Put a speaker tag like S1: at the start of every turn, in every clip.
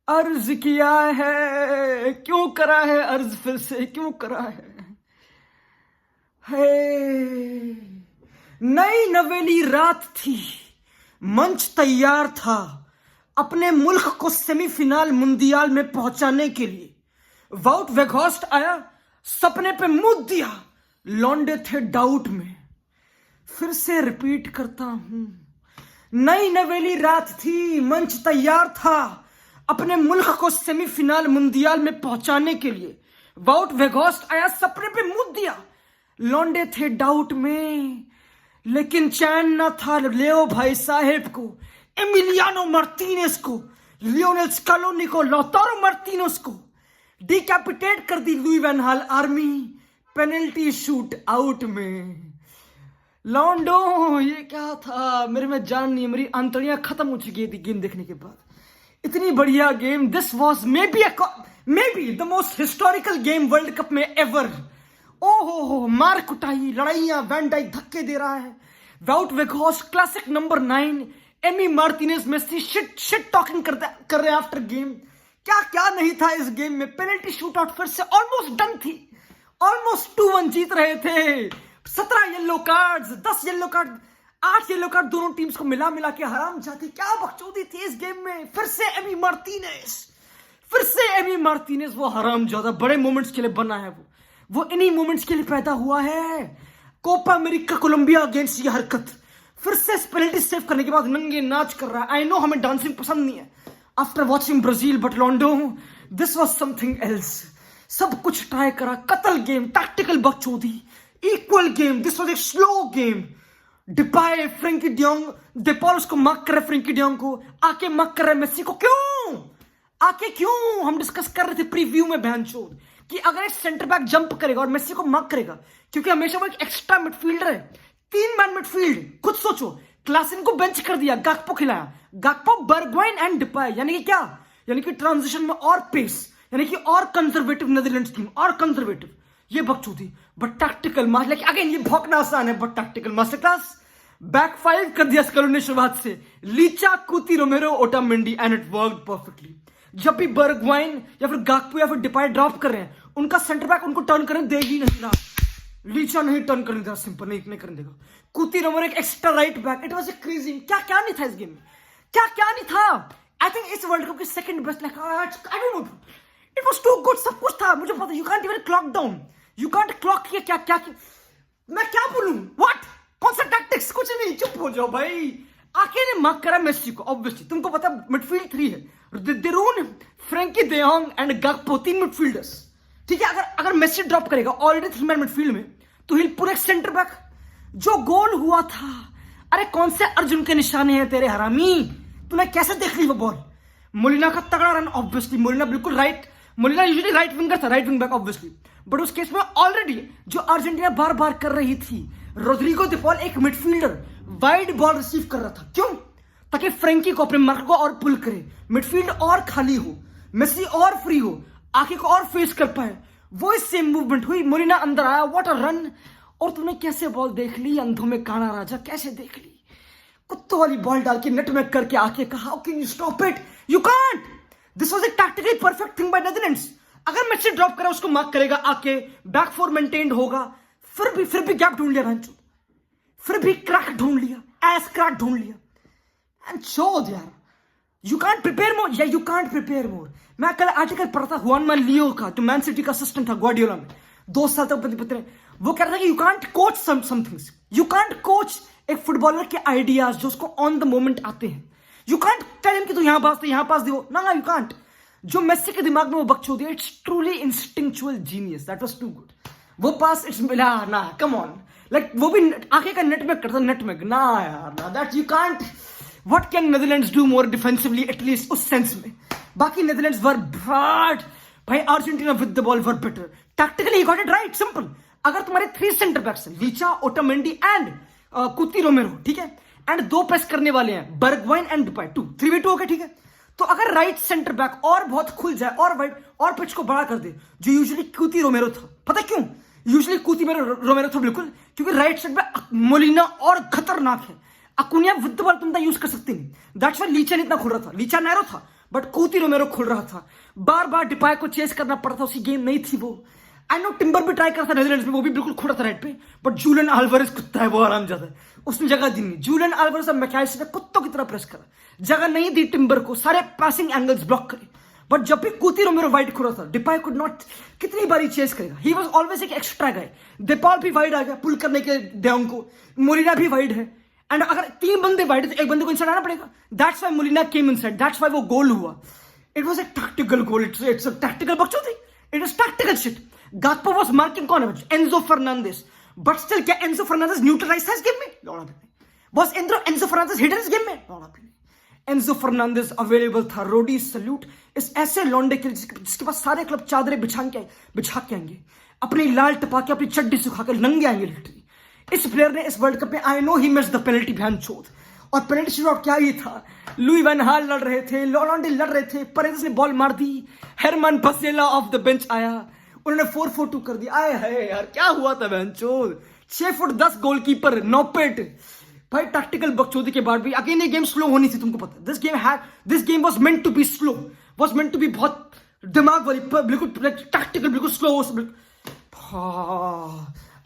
S1: अर्ज किया है, क्यों करा है अर्ज, फिर से क्यों करा है। नई नवेली रात थी, मंच तैयार था अपने मुल्क को सेमीफिनाल मुंदियाल में पहुंचाने के लिए। वाउट वेघॉर्स्ट आया, सपने पे मुंह दिया, लौंडे थे डाउट में। फिर से रिपीट करता हूं, नई नवेली रात थी, मंच तैयार था अपने मुल्क को सेमीफिनाल मुंदियाल में पहुंचाने के लिए। वाउट वेघॉर्स्ट आया, सपने पे मुंह दिया, लौंडे थे डाउट में। लेकिन चैन न था लेओ भाई साहेब को, एमिलियानो मार्टिनेज को, लियोनेल स्कैलोनी को, लौतारो मार्टिनेज को डिकैपिटेट कर दी Louis van Gaal army penalty shoot out में। लॉन्डो, ये क्या था, मेरे में जान नहीं है, मेरी अंतड़ियां खत्म हो चुकी थी गेम देखने के बाद। इतनी बढ़िया game, this was may be the most historical game world cup में एवर। ओहो, मार कुटाई, लड़ाइयां, वैन डाइक धक्के दे रहा है, Wout Weghorst classic number 9, Emi Martinez, Messi shit talking कर रहे हैं आफ्टर गेम। क्या क्या नहीं था इस गेम में। पेनल्टी शूट आउट फिर से ऑलमोस्ट डन थी, ऑलमोस्ट 2-1 जीत रहे थे। 17 yellow cards, 10 yellow card, 8 yellow card दोनों टीम्स को मिला के हराम जाती। क्या बकचोदी थी इस गेम में। फिर से एमी मार्टिनेज वो हराम ज्यादा बड़े मोमेंट्स के लिए बना है। वो इन्हीं मोमेंट्स के लिए पैदा हुआ है। कोपा अमेरिका कोलंबिया अगेंस्ट ये हरकत, फिर से पेनल्टी सेव करने के बाद नंगे नाच कर रहा है। आई नो हमें डांसिंग पसंद नहीं है आफ्टर वॉचिंग ब्राजील, बट लॉन्डो, दिस वॉज समथिंग एल्स। सब कुछ ट्राई करा, कतल गेम, टैक्टिकल बकचोदी, equal game, this was a slow game. Depay, Frenkie de Jong, De Paul उसको मक कर रहे, फ्रेंकी डियोंग को आके मक कर रहे, मेसी को क्यों हम डिस्कस कर रहे थे प्रीव्यू में बहनचोद कि अगर एक सेंटर बैक जंप करेगा और मेसी को मक करेगा, क्योंकि हमेशा वो एक एक्स्ट्रा मिडफील्डर है, 3 मैन मिडफील्ड। खुद सोचो, क्लासन को बेंच कर दिया, गाकपो खिलाया, गाकपो, बर्गवाइन एंड डिपाई, यानी कि क्या, यानी कि ट्रांजिशन में और पेस, यानी कि और कंजर्वेटिव नीदरलैंड्स टीम, और कंजर्वेटिव। ये बकचोदी बट टैक्टिकल मास्टर, लेकिन अगेन ये भौंकना आसान है but tactical master class. Backfire कर दिया स्कैलोनी ने शुरुआत से, Licha, Cuti, Romero, Otamendi, and it worked perfectly. जब भी बर्गवाइन या फिर गाकपो या फिर डिपाई ड्रॉप कर रहे हैं, उनका सेंटर बैक उनको टर्न करने दे ही नहीं रहा। लीचा नहीं टर्न करने देगा, सिंपल नहीं करने देगा। कुती, रोमेरो एक extra right back, it was a crazy. क्या क्या नहीं था इस गेम में, क्या नहीं था। आई थिंक इस वर्ल्ड कप की second best, I don't know, it was too good. सब कुछ था, मुझे पता। You can't even clock down, you can't clock किया। क्या मैं क्या बोलूं, व्हाट, कौन सा टैक्टिक्स, कुछ नहीं। चुप हो जाओ भाई। आके ने मार्क करा मेसी को, ऑब्वियसली तुमको पता मिडफील्ड 3 है, देरून, Frenkie de Jong and Gakpo, 3 midfielders, ठीक है। अगर मेसी ड्रॉप करेगा ऑलरेडी 3 मैन मिडफील्ड में, तो हिल पूरे सेंटर बैक। जो गोल हुआ था, अरे कौन से अर्जुन के निशाने हैं तेरे हरामी, तूने कैसे देख ली वो बॉल। मोलिना का तगड़ा रन, ऑब्वियसली मोलिना बिल्कुल right, Molina usually right winger था, right wing back obviously, but उस केस में ऑलरेडी जो अर्जेंटीना बार बार कर रही थी, रोड्रिगो दे पॉल एक मिडफील्डर वाइड बॉल रिसीव कर रहा था। क्यों, ताकि फ्रेंकी को, अपने मार्क को और पुल करे, मिडफील्ड और खाली हो, मेसी और फ्री हो, आके को और फेस कर पाए। वो सेम मूवमेंट हुई, मोलिना अंदर आया, व्हाट अ रन। और तूने कैसे बॉल देख ली, अंधों में काना राजा, कैसे देख ली, कुत्तों वाली बॉल डाल के नेट में करके आके कहा, how can you stop it, you can't. This was a tactically perfect thing by Netherlands. अगर मेसी ड्रॉप करा, उसको मार्क करेगा आके, बैक फोर मेंटेन्ड होगा, फिर भी गैप ढूंढ लिया भैंचो, फिर भी क्रैक ढूंढ लिया, एस क्रैक ढूंढ लिया। एंड चोद यार, यू कांट प्रिपेयर मोर, या यू कांट प्रिपेयर मोर। मैं कल आर्टिकल पढ़ा था हुआनमान लियो का, जो मैन सिटी का असिस्टेंट था ग्वार्डियोला में 2 साल तक पत्र, वो कह रहा था कि you can't coach some things, you can't coach एक फुटबॉलर के आइडियाज जो उसको ऑन द मोमेंट आते हैं। यू कांट टेल हिम कि तू यहां पास दे, ना यू कांट। जो मेसी के दिमाग में वो बकचोदी है, it's truly instinctual genius, that was too good. वो पास इट्स मिला ना, कम ऑन, लाइक वो भी आगे का नेट में करता, नेट में ना यार, ना that you can't. What can Netherlands do more defensively, at least उस सेंस में। बाकी नेदरलैंड्स वर ब्रॉड, भाई Argentina with the ball were better, tactically got it right, simple. अगर तुम्हारे 3 सेंटर बैक्स हैं, लीचा, ओटामेंडी एंड कुती, रोमेरो, ठीक है, एंड 2 प्रेस करने वाले हैं, बर्गवाइन एंड डिपाई, 3v2 हो गया, ठीक है। तो अगर राइट सेंटर बैक और बहुत खुल जाए और वाइड और पिच को बड़ा कर दे, जो यूजुअली कुती रोमेरो था, पता क्यों यूजुअली कुती रोमेरो था, बिल्कुल, क्योंकि राइट साइड पे मोलिना और खतरनाक है। अकुनिया विद द बॉल तुम यूज कर सकते नहीं, दैट्स व्हाई लीचा इतना खुल रहा था, लीचा नैरो था, बट कूती रोमेरो खुल रहा था, बार बार डिपाय को चेस करना पड़ता था, उसकी गेम नहीं थी वो। आई नो टिम्बर भी ट्राई करता नेदरलैंड्स में, वो भी बिल्कुल खुला था राइट पे, बट जूलियन अल्वारेज कुत्ता है, वो आराम ज्यादा है, उसने जगह दी नहीं। जूलियन अल्वारेज और मैकअलिस्टर ने कुत्तों की तरह प्रेस करा, जगह नहीं दी टिम्बर को, सारे पासिंग एंगल्स ब्लॉक करे। बट जब भी कूती रोमेरो वाइड खुला था, डिपाय कुड नॉट, कितनी बारी चेस करेगा, ही वाज ऑलवेज एक एक्स्ट्रा गाय। डिपॉल भी वाइड आ गया पुल करने के डेंग को, मोलिना भी वाइड है, एंड अगर 3 बंदे वाइड है तो एक बंदे को इनसाइड आना पड़ेगा। That's why Molina came inside, that's why वो गोल हुआ। It was a tactical goal, it's a tactical बकचोदी, it was tactical shit. Gakpo was marking कौन है? एंजो फर्नांडिस, बट स्टिल क्या एंजो फर्नांडिस न्यूट्रलाइज था इस गेम में? लौड़ा भी नहीं। बॉस एंजो फर्नांडिस हिडन इस गेम में? लौड़ा भी नहीं। एंजो फर्नांडिस अवेलेबल था, रोडी सल्यूट इस ऐसे लौंडे के जिसके पास सारे क्लब चादरें बिछा के आएंगे, अपनी लाल टपा के, अपनी चड्डी सुखा के नंगे आएंगे लिटरली। इस प्लेयर ने इस वर्ल्ड कप में, I know he missed the penalty बहन चोद, और पेनल्टी शूटआउट क्या ही था, लुई वैन हाल लड़ रहे थे, लॉन्डे लड़ रहे थे, परेज ने बॉल मार दी, हेरमन पसेला ऑफ द बेंच आया, उन्होंने 4-4-2 कर दिया। आए है यार, क्या हुआ था बहन चोद, 6 फुट 10 गोलकीपर, 9 पेट भाई। टैक्टिकल बकचोदी के बाद भी अगेन ये गेम स्लो होनी थी, तुमको पता है। This game was meant to be slow, was meant to be बहुत दिमाग वाली, बिल्कुल टैक्टिकल, बिल्कुल slow.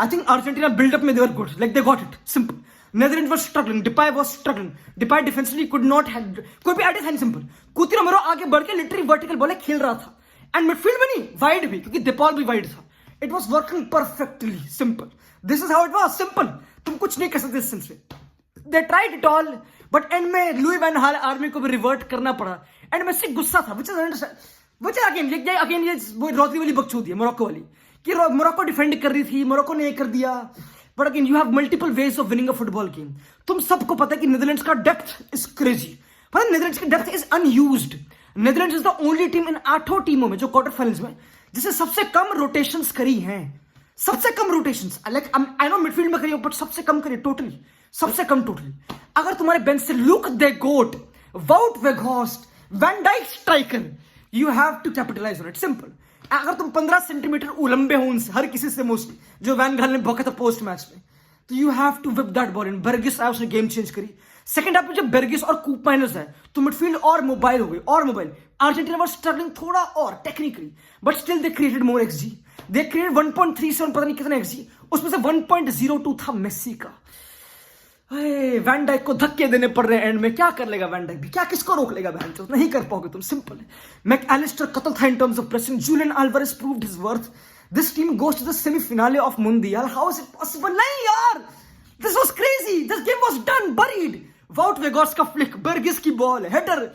S1: I think Argentina built up में they were good, like they got it, simple. Netherlands was struggling, Depay was struggling, Depay defensively could not have, कोई भी idea था नहीं, सिंपल। कूती रोमेरो आगे बढ़ के लिटरली वर्टिकल बॉल खेल रहा था, एंड मिडफील्ड में नहीं, वाइड भी, क्योंकि डिपॉल भी वाइड था। It was working perfectly, simple. This is how it was, simple. तुम कुछ नहीं कर सकते इस सेंस में। They tried it all, but and में लुई वैन हाल आर्मी को भी रिवर्ट करना पड़ा, एंड में से गुस्सा था, which अगेन ये वो रोदरी वाली बकचोदी है, मोरक्को वाली, कि मोरक्को डिफेंड कर रही थी, मोरक्को ने ये कर दिया। But again you have multiple ways of winning a football game. तुम सबको पता है कि नीदरलैंड्स का डेप्थ इज क्रेजी, पता है नीदरलैंड्स की depth is unused. Netherlands is the only team in 8 टीमों में जो क्वार्टर फाइनल्स में जिसे सबसे कम रोटेशंस करी हैं, सबसे कम rotations, like I know midfield में करी, बट सबसे कम करी टोटली, सबसे कम टोटली। अगर तुम्हारे बेंच से लुक दे गोट, Wout Weghorst, van Dijk striker, you have to capitalize on it, simple. अगर तुम 15 सेंटीमीटर उलंबे हो उनसे, हर किसी से मोस्टली, जो वैन गाल ने भौंका था पोस्ट मैच में, तो you have to whip that ball in. बर्गिस आया, उसने गेम चेंज करी। सेकंड हाफ में जब बर्गिस और कूप माइनस है, तो मिडफील्ड और मोबाइल हो गई, और मोबाइल। अर्जेंटीना वाज स्ट्रगलिंग थोड़ा और technically, but still they created more XD. They created 1.37, पता नहीं कितना एक्सजी, उसमें से 1.02 था मेसी का। वैन डाइक को धक्के देने पड़ रहे हैं एंड में, क्या कर लेगा वैन डाइक भी, क्या किसको रोक लेगा वैन, तो नहीं कर पाओगे तुम, सिंपल है। मैकअलिस्टर कतल था in terms of pressing, Julian Alvarez proved his worth. This team goes to the semifinal of Mundial, how is it possible? नहीं यार, this was crazy, this game was done, buried. Wout वेगॉर्स का flick, Berghuis की ball, header,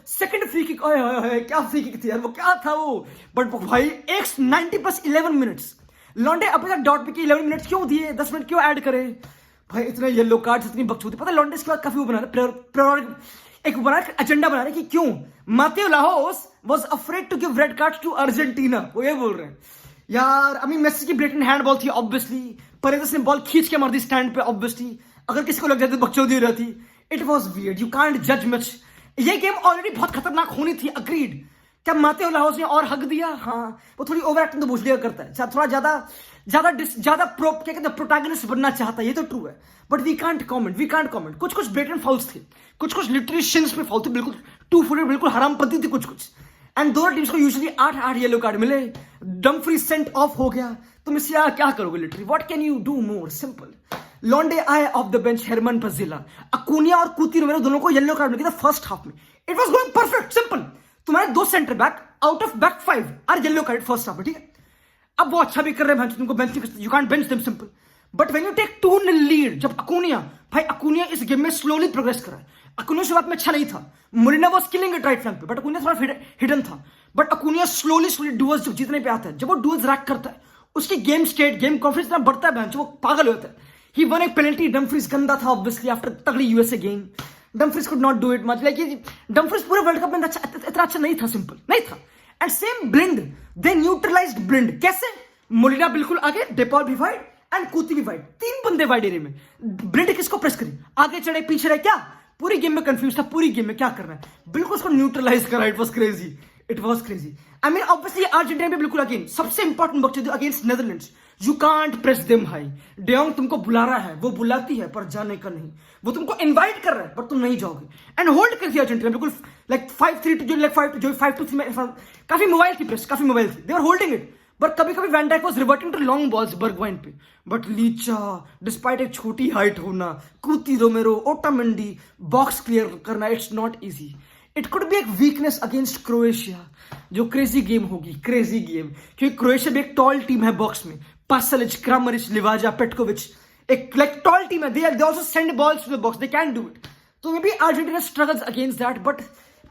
S1: second free kick, क्या free kick थी यार, वो क्या था वो। बट भाई 90 + 11 मिनट्स, लॉन्डे अभी तक डॉट पे की 11 मिनट्स क्यों दिए, 10 मिनट क्यों ऐड करे भाई? इतने येलो कार्ड्स, इतनी बकचोदी, पता है लॉन्डे इसके बाद काफी वो बना रहे, एक बना एजेंडा बना रहे कि क्यों Mateo Lahoz was afraid to give red cards to Argentina, वो ये बोल रहे हैं यार। अभी मेसी की ब्लेटेंट हैंडबॉल थी ऑब्वियसली, परेदेस ने बॉल खींच के मार दी स्टैंड पे ऑब्वियसली, अगर किसी को लग जाती बकचोदी हो रहती। It was weird, you can't जज मच। ये गेम ऑलरेडी बहुत खतरनाक होनी थी, अग्रीड। क्या मातेओ लाहोस ने और हक दिया? हाँ, वो थोड़ी ओवर एक्टिंग तो बुझलिया करता है, थोड़ा ज्यादा क्या कहते हैं, प्रोटैगनिस्ट बनना चाहता है, ये तो ट्रू है, बट वी कांट कमेंट। कुछ ब्लेटेंट फाउल्स थे, कुछ लिटरली शिन्स पे फाउल थे, बिल्कुल 2 फुटेड, बिल्कुल हरामपंती थी कुछ। एंड दोनों टीम्स को यूजुअली 8 येलो कार्ड मिले, डम्फ्री सेंट ऑफ हो गया, तुम इससे क्या करोगे literally? What can you do more, simple. लॉन्डे आए off the bench, Germán Pezzella, Acuña और कूती रोमेरो दोनों को येलो कार्ड मिल गया था फर्स्ट हाफ में। It was going perfect, simple. तुम्हारे 2 centre back out of back 5 are yellow card first half में, ठीक है। अब वो अच्छा भी कर रहे हैं, तुमको बेंच नहीं कर सकते, you can't bench them, simple. But when you take 2-0 lead, जब अकुनिया इस गेम में स्लोली प्रोग्रेस कर रहा है। अकुनिया शुरुआत में अच्छा नहीं था, Molina was killing it right flank पे, बट अकुनिया थोड़ा हिडन था। बट अकुनिया स्लोली डुअल्स जब जीतने पे आता है, जब वो डुअल्स रैक करता है, उसकी गेम स्टेट, गेम कॉन्फिडेंस इतना बढ़ता है बेंच, वो पागल होता है। ही वन एक पेनल्टी, डम्फ्रीज गंदा था ऑब्वियसली आफ्टर तगड़ी USA game, Dumfries could not do it much, like Dumfries पूरे वर्ल्ड कप में इतना अच्छा नहीं था, सिंपल नहीं था। And same blind, they neutralised blind, कैसे? मोलिना बिल्कुल आगे, डेपॉल भी वाइड एंड कूती भी वाइड, 3 बंदे वाइड एरिया में। ब्लिंड किसको प्रेस करी, आगे चढ़े पीछे रहे, क्या पूरी गेम में कंफ्यूज था, पूरी गेम में क्या करना है, बिल्कुल उसको न्यूट्रलाइज करा। It was crazy, I mean obviously Argentina भी बिल्कुल अगेन सबसे इंपॉर्टेंट बकचोदी against Netherlands, you can't press them भाई। डेयोंग तुमको बुला रहा है, वो बुलाती है पर जाने का नहीं। वो तुमको इनवाइट कर रहा है पर तुम नहीं जाओगे। एंड होल्ड कर दिया अर्जेंटीना बिल्कुल, लाइक 5-3 जो लाइक 5-2 में काफी मोबाइल थी प्रेस, काफी मोबाइल थी, they are holding it. But कभी कभी van Dijk was reverting to long balls Bergwijn पे। बट लीचा डिस्पाइट एक छोटी हाइट होना, Cuti Romero, Otamendi box clear करना, it's not easy. It could be एक वीकनेस अगेंस्ट क्रोएशिया, जो crazy game होगी, क्रेजी गेम, क्योंकि क्रोएशिया भी एक टॉल टीम है बॉक्स में। पासलिच, क्रामरिच, लिवाजा, पेटकोविच, एक लाइक टॉल टीम है। They also send balls to the box, they can do it. तो maybe Argentina struggles against that. But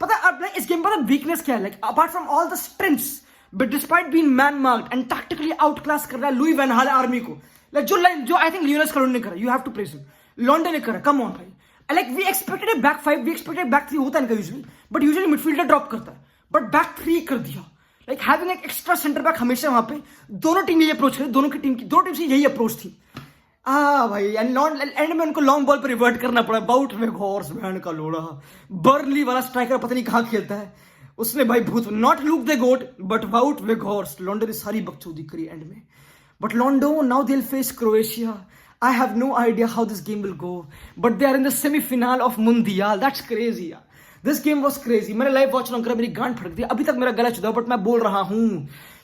S1: पता है इस गेम पर वीकनेस क्या है, like apart from all the strengths, but despite being man marked and tactically out class कर रहा है लुई वैन हाल आर्मी को, लाइक जो आई थिंक लियोनेल स्कलोनी ने करा, you have to praise him. लॉन्डे ने करा, कम ऑन भाई। Like we expected A back 5, we expected back 3 होता है इनका usually, but usually midfielder drop करता है, बट बैक 3 कर दिया। लाइक हैविंग एक एक्स्ट्रा सेंटर बैक हमेशा वहां पे। दोनों टीम यही अप्रोच करें, दोनों टीम से यही अप्रोच थी। भाई एंड में उनको लॉन्ग बॉल पर रिवर्ट करना पड़ा। बाउट वेघोर्स्ट बहन का लोड़ा, बर्नली वाला स्ट्राइकर पता नहीं कहां खेलता है उसने भाई, भूत नॉट लुक द गोट बट वाउट वेघोर्स्ट। लॉन्डो ने सारी बकचोदी करी एंड में। बट लॉन्डो now they will face Croatia. I have no idea how this game will go, but they are in the semi-final of Mundial. That's crazy यार। This game was crazy। मैंने live watch on करा, मेरी गांड फटक दी। अभी तक मेरा गला चुदा, बट मैं बोल रहा हूं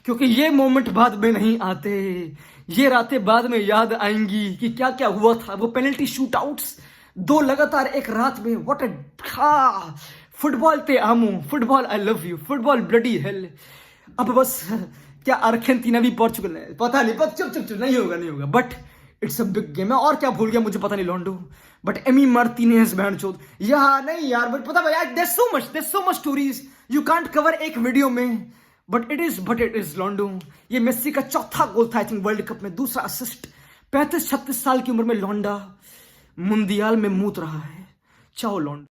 S1: क्योंकि ये मोमेंट बाद में नहीं आते, ये रातें बाद में याद आएंगी कि क्या क्या हुआ था। वो पेनल्टी शूट आउट्स 2 लगातार एक रात में। व्हाट अ फुटबॉल ते आमो, football I love you, football bloody hell. अब बस क्या अर्जेंटीना भी पोर्चुगल है, पता नहीं, चुप नहीं होगा, but it's a big game है। और क्या भूल गया मुझे पता नहीं लॉन्डो, बट एमी मार्टिनेज बहन चोद यहाँ नहीं यार। बट पता भाई there's so much stories you can't cover एक वीडियो में। बट इट इज लॉन्डो। ये मेस्सी का चौथा गोल था आई थिंक वर्ल्ड कप में, दूसरा असिस्ट। 35-36 साल की उम्र में लौंडा मुंदियाल में मूत रहा है। चाओ लॉन्डो।